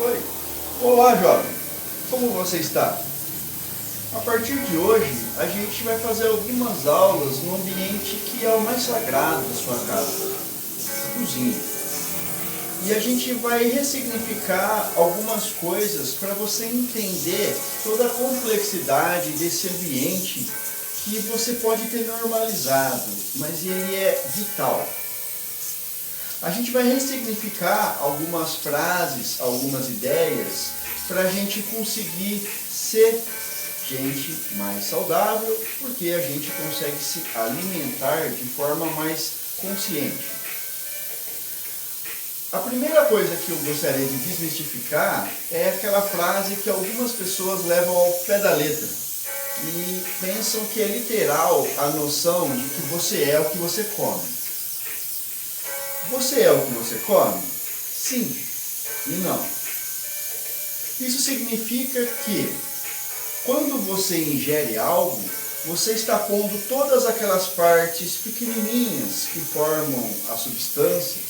Oi. Olá, jovem. Como você está? A partir de hoje, a gente vai fazer algumas aulas no ambiente que é o mais sagrado da sua casa, a cozinha. E a gente vai ressignificar algumas coisas para você entender toda a complexidade desse ambiente que você pode ter normalizado, mas ele é vital. A gente vai ressignificar algumas frases, algumas ideias, para a gente conseguir ser gente mais saudável, porque a gente consegue se alimentar de forma mais consciente. A primeira coisa que eu gostaria de desmistificar é aquela frase que algumas pessoas levam ao pé da letra e pensam que é literal a noção de que você é o que você come. Você é o que você come? Sim e não. Isso significa que quando você ingere algo, você está pondo todas aquelas partes pequenininhas que formam as substâncias,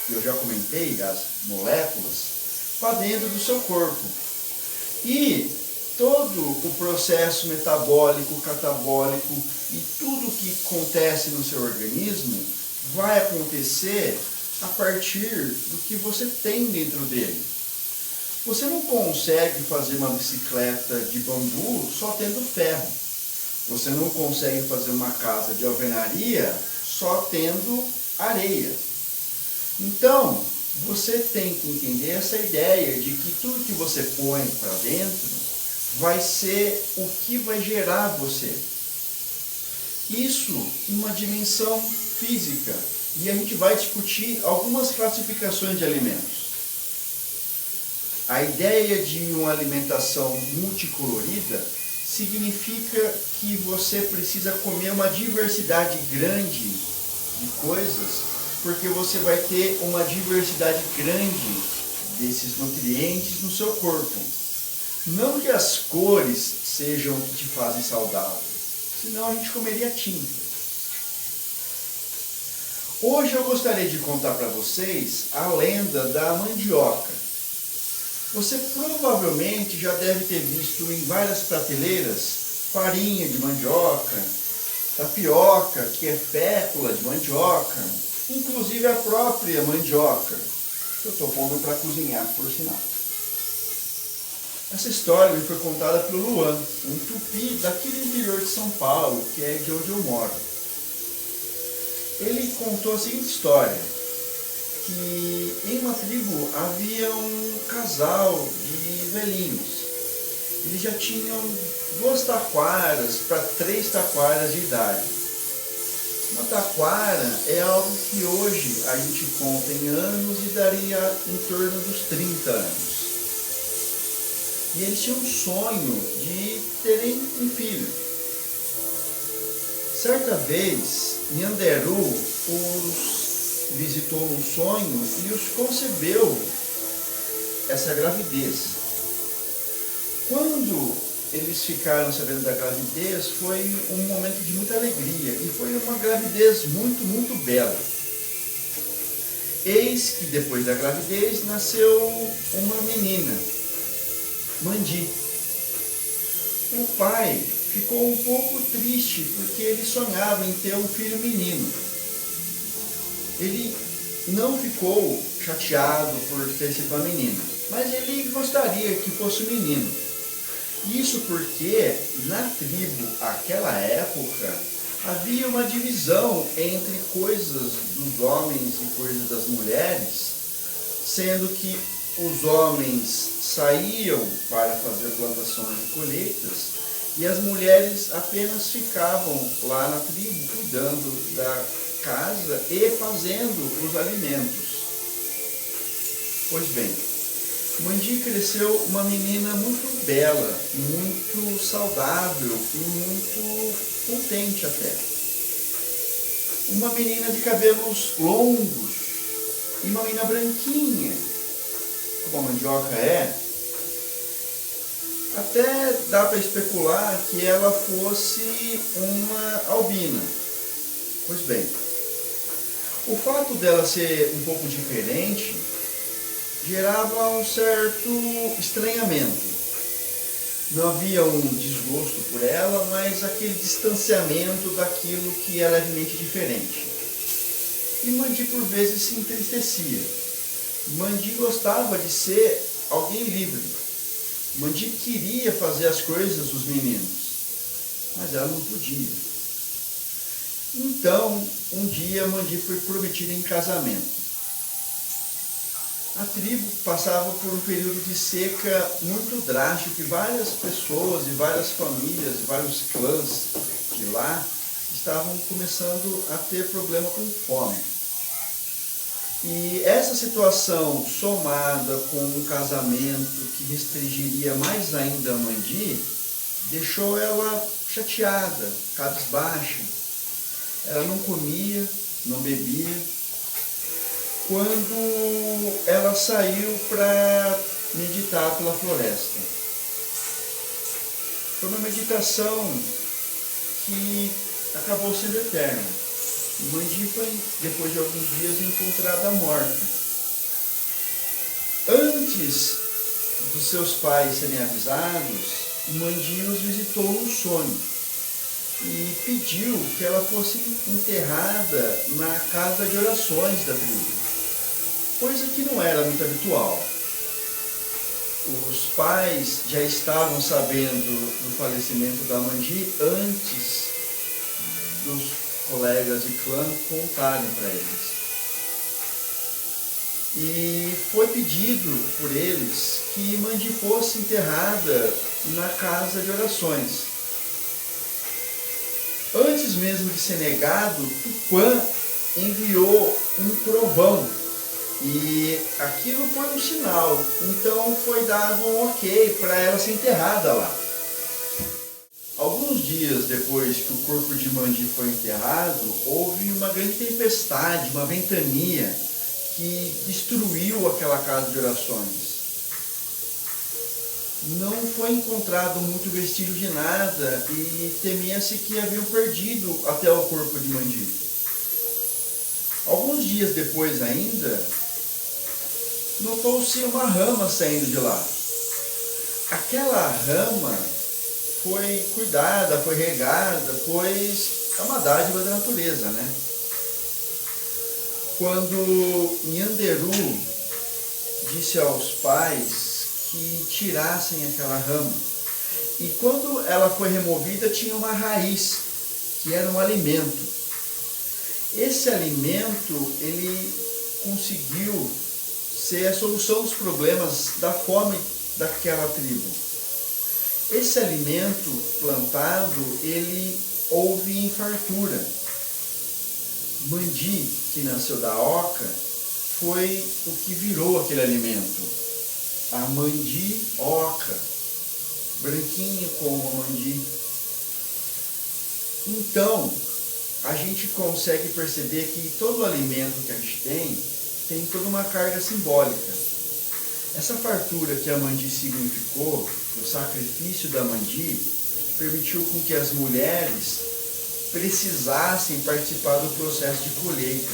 que eu já comentei, as moléculas, para dentro do seu corpo. E todo o processo metabólico, catabólico e tudo que acontece no seu organismo vai acontecer a partir do que você tem dentro dele. Você não consegue fazer uma bicicleta de bambu só tendo ferro. Você não consegue fazer uma casa de alvenaria só tendo areia. Então, você tem que entender essa ideia de que tudo que você põe para dentro vai ser o que vai gerar você. Isso em uma dimensão física. E a gente vai discutir algumas classificações de alimentos. A ideia de uma alimentação multicolorida significa que você precisa comer uma diversidade grande de coisas, porque você vai ter uma diversidade grande desses nutrientes no seu corpo. Não que as cores sejam o que te fazem saudável, senão a gente comeria tinta. Hoje eu gostaria de contar para vocês a lenda da mandioca. Você provavelmente já deve ter visto em várias prateleiras farinha de mandioca, tapioca, que é fécula de mandioca, inclusive a própria mandioca, que eu estou pondo para cozinhar, por sinal. Essa história me foi contada pelo Luan, um tupi daqui do interior de São Paulo, que é de onde eu moro. Ele contou a seguinte história, que em uma tribo havia um casal de velhinhos. Eles já tinham 2 taquaras para 3 taquaras de idade. Uma taquara é algo que hoje a gente conta em anos e daria em torno dos 30 anos. E eles tinham um sonho de terem um filho. Certa vez, Nhanderu os visitou num sonho e os concebeu essa gravidez. Quando eles ficaram sabendo da gravidez, foi um momento de muita alegria e foi uma gravidez muito, muito bela. Eis que depois da gravidez nasceu uma menina, Mandi. O pai ficou um pouco triste porque ele sonhava em ter um filho menino. Ele não ficou chateado por ter sido uma menina, mas ele gostaria que fosse um menino. Isso porque na tribo, naquela época, havia uma divisão entre coisas dos homens e coisas das mulheres, sendo que os homens saíam para fazer plantações e colheitas e as mulheres apenas ficavam lá na tribo cuidando da casa e fazendo os alimentos. Pois bem, Mandi cresceu uma menina muito bela, muito saudável e muito contente até. Uma menina de cabelos longos e uma menina branquinha, como a mandioca é. Até dá para especular que ela fosse uma albina. Pois bem, o fato dela ser um pouco diferente gerava um certo estranhamento. Não havia um desgosto por ela, mas aquele distanciamento daquilo que é levemente diferente. E Mandi por vezes se entristecia. Mandi gostava de ser alguém livre. Mandi queria fazer as coisas dos meninos, mas ela não podia. Então, um dia Mandi foi prometida em casamento. A tribo passava por um período de seca muito drástico e várias pessoas e várias famílias e vários clãs de lá estavam começando a ter problema com fome. E essa situação, somada com um casamento que restringiria mais ainda a Mandi, deixou ela chateada, cabisbaixa. Ela não comia, não bebia. Quando ela saiu para meditar pela floresta. Foi uma meditação que acabou sendo eterna. Mandi foi, depois de alguns dias, encontrada morta. Antes dos seus pais serem avisados, Mandi os visitou num sonho e pediu que ela fosse enterrada na casa de orações da tribo, coisa que não era muito habitual. Os pais já estavam sabendo do falecimento da Mandi antes dos colegas de clã contarem para eles. E foi pedido por eles que Mandi fosse enterrada na casa de orações. Antes mesmo de ser negado, Tupã enviou um trovão e aquilo foi um sinal. Então foi dado um ok para ela ser enterrada lá. Alguns dias depois que o corpo de Mandi foi enterrado, houve uma grande tempestade, uma ventania que destruiu aquela casa de orações. Não foi encontrado muito vestígio de nada e temia-se que haviam perdido até o corpo de Mandi. Alguns dias depois ainda, notou-se uma rama saindo de lá. Aquela rama foi cuidada, foi regada, pois é uma dádiva da natureza, né? Quando Nhanderu disse aos pais que tirassem aquela rama, e quando ela foi removida tinha uma raiz, que era um alimento. Esse alimento, ele conseguiu ser a solução dos problemas da fome daquela tribo. Esse alimento plantado, ele houve em fartura. Mandi, que nasceu da oca, foi o que virou aquele alimento. A mandioca, branquinho como a mandi. Então, a gente consegue perceber que todo alimento que a gente tem toda uma carga simbólica. Essa fartura que a mandi significou, o sacrifício da mandi, permitiu com que as mulheres precisassem participar do processo de colheita.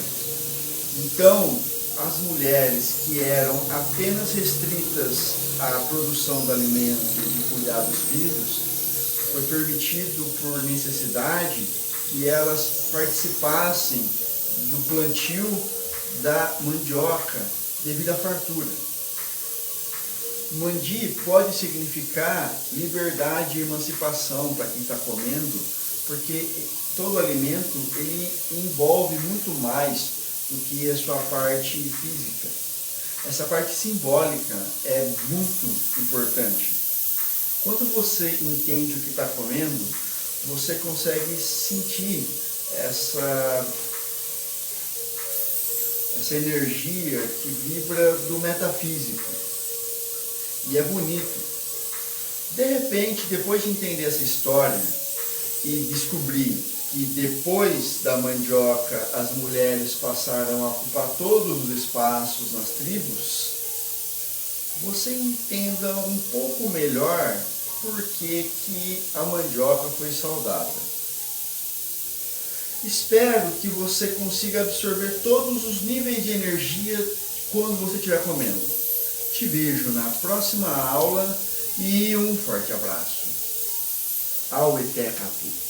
Então, as mulheres que eram apenas restritas à produção do alimento e cuidar dos filhos, foi permitido por necessidade que elas participassem do plantio da mandioca devido à fartura. Mandi pode significar liberdade e emancipação para quem está comendo, porque todo alimento ele envolve muito mais do que a sua parte física. Essa parte simbólica é muito importante. Quando você entende o que está comendo, você consegue sentir essa energia que vibra do metafísico. E é bonito. De repente, depois de entender essa história e descobrir que depois da mandioca as mulheres passaram a ocupar todos os espaços nas tribos, você entenda um pouco melhor por que a mandioca foi saudada. Espero que você consiga absorver todos os níveis de energia quando você estiver comendo. Te vejo na próxima aula e um forte abraço. Auete Rapi.